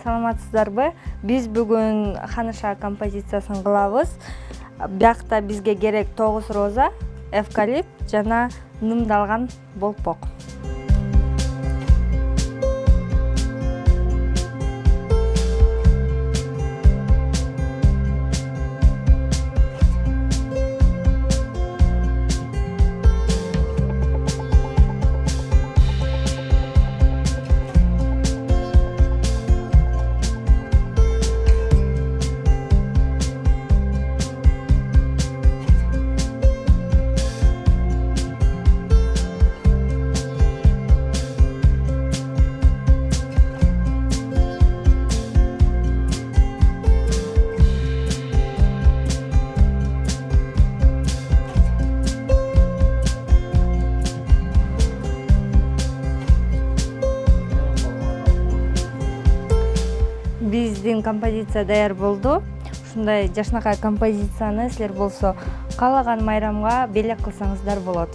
саламатсыздарбы? Биз бүгүн ханыша композициясын кылабыз. Биякта бизге керек 9 роза, эвкалипт жана нымдалган болпок. Биздин композиция даяр болду. Ушундай жашынакай композицияны силер болсо каалаган майрамга белек кылсаңыздар болот.